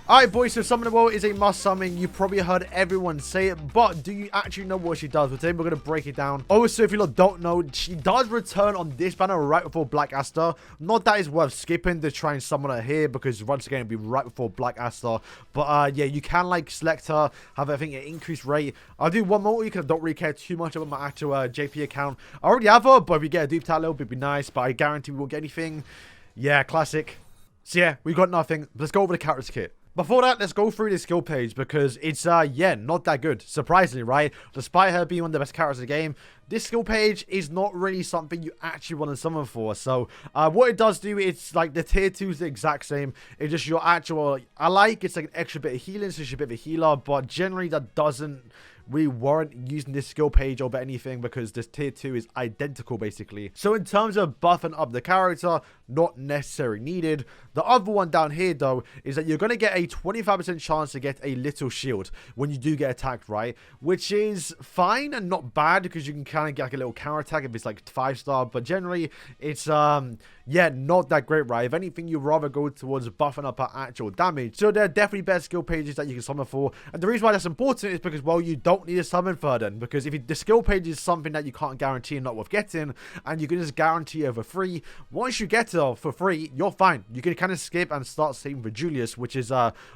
Alright boys, so Summer Noelle is a must summon. You probably heard everyone say it, but do you actually know what she does? Well, today we're going to break it down. Also, if you lot don't know, she does return on this banner right before Black Aster. Not that it's worth skipping to try and summon her here, because once again, it'll be right before Black Aster. But yeah, you can like select her, have I think an increased rate. I'll do one more because I don't really care too much about my actual JP account. I already have her, but if we get a dupe title, it'd be nice, but I guarantee we won't get anything. Yeah, classic. So yeah, we got nothing. Let's go over the characters kit. Before that, let's go through the skill page because it's, yeah, not that good. Surprisingly, right? Despite her being one of the best characters in the game, this skill page is not really something you actually want to summon for. So, what it does do, it's like the tier 2 is the exact same. It's just your actual, it's like an extra bit of healing, so she's a bit of a healer, but generally that doesn't really warrant using this skill page over anything because this tier 2 is identical basically. So in terms of buffing up the character, not necessarily needed. The other one down here though is that you're going to get a 25% chance to get a little shield when you do get attacked, right? Which is fine and not bad because you can kind of get like a little counter attack if it's like 5-star, but generally it's yeah, not that great, right? If anything, you'd rather go towards buffing up our actual damage. So there are definitely better skill pages that you can summon for. And the reason why that's important is because, well, you don't need to summon for then. Because if the skill page is something that you can't guarantee and not worth getting, and you can just guarantee it for free, once you get it for free, you're fine. You can kind of skip and start saving for Julius, which is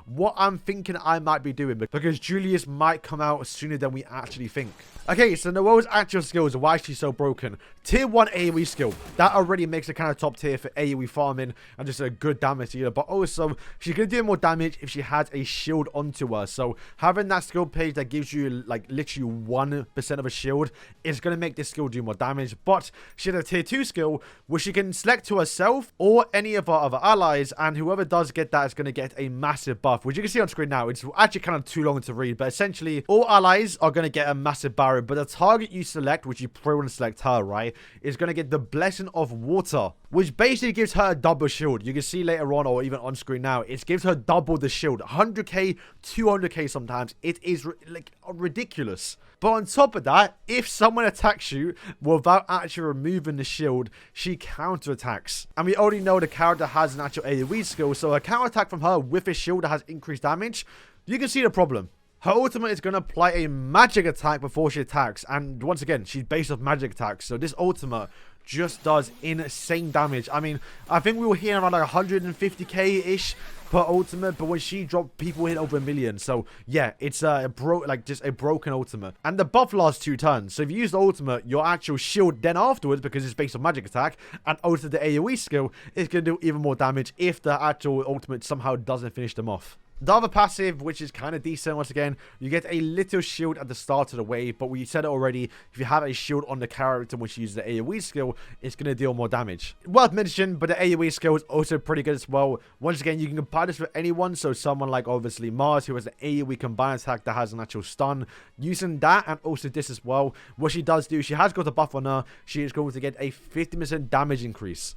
what I'm thinking I might be doing. Because Julius might come out sooner than we actually think. Okay, so Noelle's actual skills, why she's so broken. Tier 1 AoE skill. That already makes it kind of top tier for AoE farming and just a good damage dealer. But also, she's going to do more damage if she has a shield onto her. So, having that skill page that gives you, like, literally 1% of a shield is going to make this skill do more damage. But she has a tier 2 skill, which she can select to herself or any of her other allies. And whoever does get that is going to get a massive buff, which you can see on screen now. It's actually kind of too long to read. But essentially, all allies are going to get a massive barrier. But the target you select, which you probably want to select her, right, is going to get the Blessing of Water, which basically gives her a double shield. You can see later on, or even on screen now, it gives her double the shield. 100k, 200k sometimes. It is like ridiculous. But on top of that, if someone attacks you without actually removing the shield, she counterattacks. And we already know the character has an actual AoE skill, so a counterattack from her with a shield that has increased damage, you can see the problem. Her ultimate is going to apply a magic attack before she attacks. And once again, she's based off magic attacks. So this ultimate just does insane damage. I mean, I think we were hitting around like 150k-ish per ultimate. But when she dropped, people hit over 1 million. So yeah, it's just a broken ultimate. And the buff lasts 2 turns. So if you use the ultimate, your actual shield then afterwards, because it's based on magic attack, and also the AoE skill, is going to do even more damage if the actual ultimate somehow doesn't finish them off. The other passive, which is kind of decent, once again, you get a little shield at the start of the wave, but we said it already, if you have a shield on the character when she uses the AoE skill, it's going to deal more damage. Worth mentioning, but the AoE skill is also pretty good as well. Once again, you can combine this with anyone, so someone like obviously Mars, who has an AoE combined attack that has an actual stun, using that and also this as well. What she does do, she has got a buff on her, she is going to get a 50% damage increase.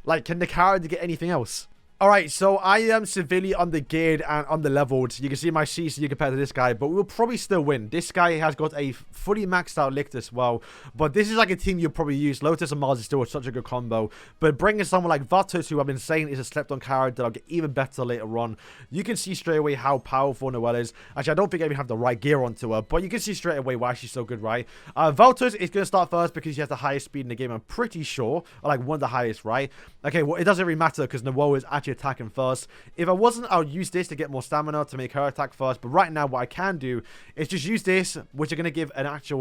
Like, can the character get anything else? Alright, so I am severely under-geared and under-leveled. You can see my CC compared to this guy, but we will probably still win. This guy has got a fully maxed out lick as well, but this is like a team you'll probably use. Lotus and Mars is still such a good combo, but bringing someone like Vatos, who I've been saying is a slept-on character, that'll get even better later on. You can see straight away how powerful Noelle is. Actually, I don't think I even have the right gear onto her, but you can see straight away why she's so good, right? Vatos is going to start first because he has the highest speed in the game, I'm pretty sure. Or like one of the highest, right? Okay, well, it doesn't really matter because Noelle is actually attacking first. If I wasn't, I would use this to get more stamina to make her attack first. But right now, what I can do is just use this, which are going to give an actual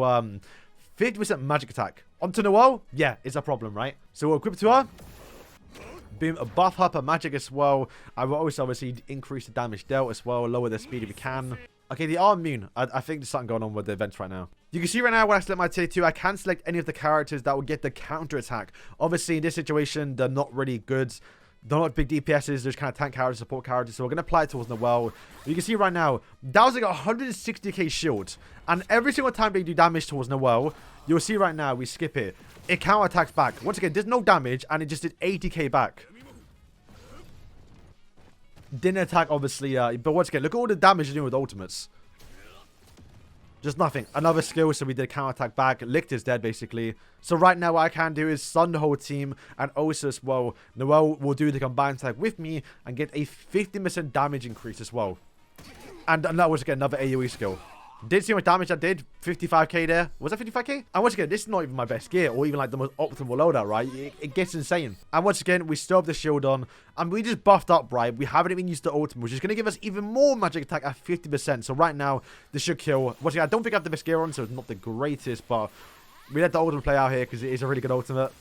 50% magic attack. Onto Noelle, yeah, it's a problem, right? So we'll equip it to her. Boom, buff up her magic as well. I will also obviously increase the damage dealt as well, lower the speed if we can. Okay, they are immune. I think there's something going on with the events right now. You can see right now when I select my tier 2, I can select any of the characters that will get the counter attack. Obviously, in this situation, they're not really good. They're not big DPSs, there's kind of tank characters, support characters, so we're going to apply it towards Noelle. You can see right now, that was like a 160k shield. And every single time they do damage towards Noelle, you'll see right now, we skip it. It counter-attacks back. Once again, there's no damage, and it just did 80k back. Didn't attack, obviously, but once again, look at all the damage you're doing with ultimates. Just nothing. Another skill, so we did counter-attack back. Licked is dead, basically. So right now, what I can do is stun the whole team. And also, as well, Noelle will do the combined attack with me and get a 50% damage increase as well. And that was, again, another AoE skill. Did see how much damage I did. 55k there. Was that 55k? And once again, this is not even my best gear or even like the most optimal loadout, right? It gets insane. And once again, we still have the shield on. And we just buffed up, right? We haven't even used the ultimate, which is going to give us even more magic attack at 50%. So right now, this should kill. Once again, I don't think I have the best gear on, so it's not the greatest. But we let the ultimate play out here because it is a really good ultimate.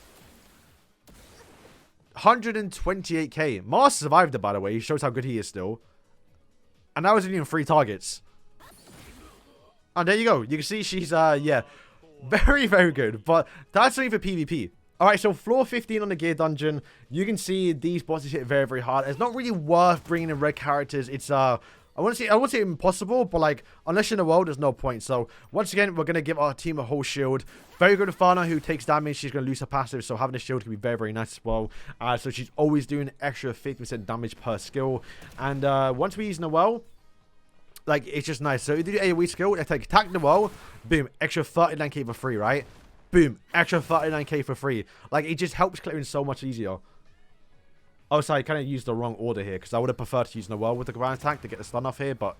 128k. Mars survived it, by the way. He shows how good he is still. And that was even 3 targets. And there you go. You can see she's, yeah, very, very good. But that's only for PvP. Alright, so floor 15 on the gear dungeon. You can see these bosses hit very, very hard. It's not really worth bringing in red characters. It's, I wouldn't say impossible, but, like, unless you're in the world, there's no point. So, once again, we're going to give our team a whole shield. Very good Fana, who takes damage. She's going to lose her passive, so having a shield can be very, very nice as well. So, she's always doing extra 50% damage per skill. And once we use Noelle, like, it's just nice. So, if you do AoE skill, they take attack Noelle, boom, extra 39k for free, right? Boom, extra 39k for free. Like, it just helps clearing so much easier. Oh, sorry, I kind of used the wrong order here, because I would have preferred to use Noelle with the combined attack to get the stun off here, but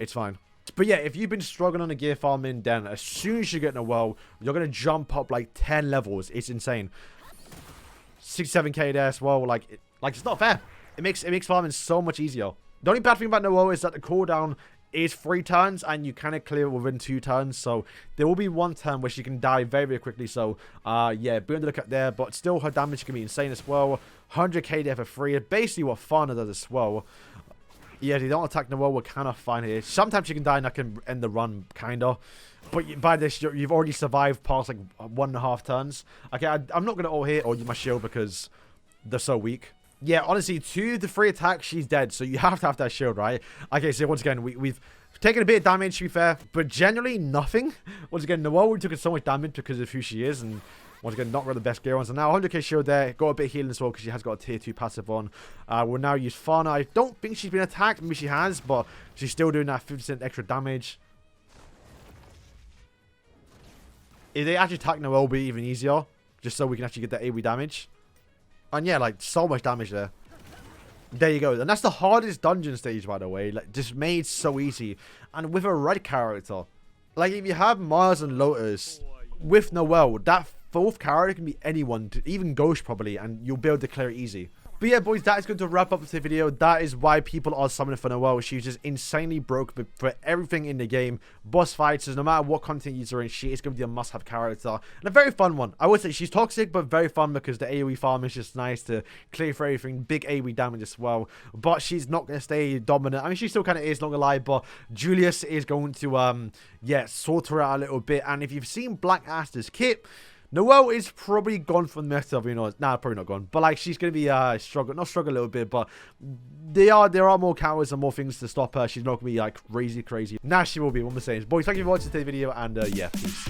it's fine. But yeah, if you've been struggling on the gear farming, then as soon as you get Noelle, you're going to jump up like 10 levels. It's insane. 67k there as well. Like, it's not fair. It makes farming so much easier. The only bad thing about Noelle is that the cooldown is 3 turns, and you kind of clear it within 2 turns. So there will be 1 turn where she can die very, very quickly. So yeah, be on the lookout there. But still, her damage can be insane as well. 100k there for free. Basically what Fana does as well. Yeah, they don't attack Noelle, we're kind of fine here. Sometimes you can die and that can end the run, kind of. But by this, you've already survived past like 1.5 turns. Okay, I'm not going to ult here or use my shield because they're so weak. Yeah, honestly, 2 to 3 attacks, she's dead. So you have to have that shield, right? Okay, so once again, we've taken a bit of damage, to be fair. But generally, nothing. Once again, Noelle, we took so much damage because of who she is. And once again, not really the best gear on. So now 100k shield there. Got a bit of healing as well because she has got a tier 2 passive on. We'll now use Fana. I don't think she's been attacked. Maybe she has, but she's still doing that 50% extra damage. If they actually attack Noelle, it'll be even easier. Just so we can actually get that AoE damage. And yeah, like, so much damage there. There you go. And that's the hardest dungeon stage, by the way. Like, just made so easy. And with a red character. Like, if you have Mars and Lotus with Noelle, that 4th character can be anyone, even Ghost probably, and you'll be able to clear it easy. But yeah, boys, that is going to wrap up the video. That is why people are summoning for Noelle. She's just insanely broke for everything in the game. Boss fights, no matter what content you're in, she is going to be a must-have character. And a very fun one. I would say she's toxic, but very fun because the AoE farm is just nice to clear for everything. Big AoE damage as well. But she's not going to stay dominant. I mean, she still kind of is, not going to lie. But Julius is going to, yeah, sort her out a little bit. And if you've seen Black Aster's kit, Noelle is probably gone from the meta, you know. Nah, probably not gone. But, like, she's going to be, not struggle a little bit, but there are more counters and more things to stop her. She's not going to be, like, crazy. Nah, she will be, what I'm saying. Boys, thank you for watching today's video, and, yeah, peace.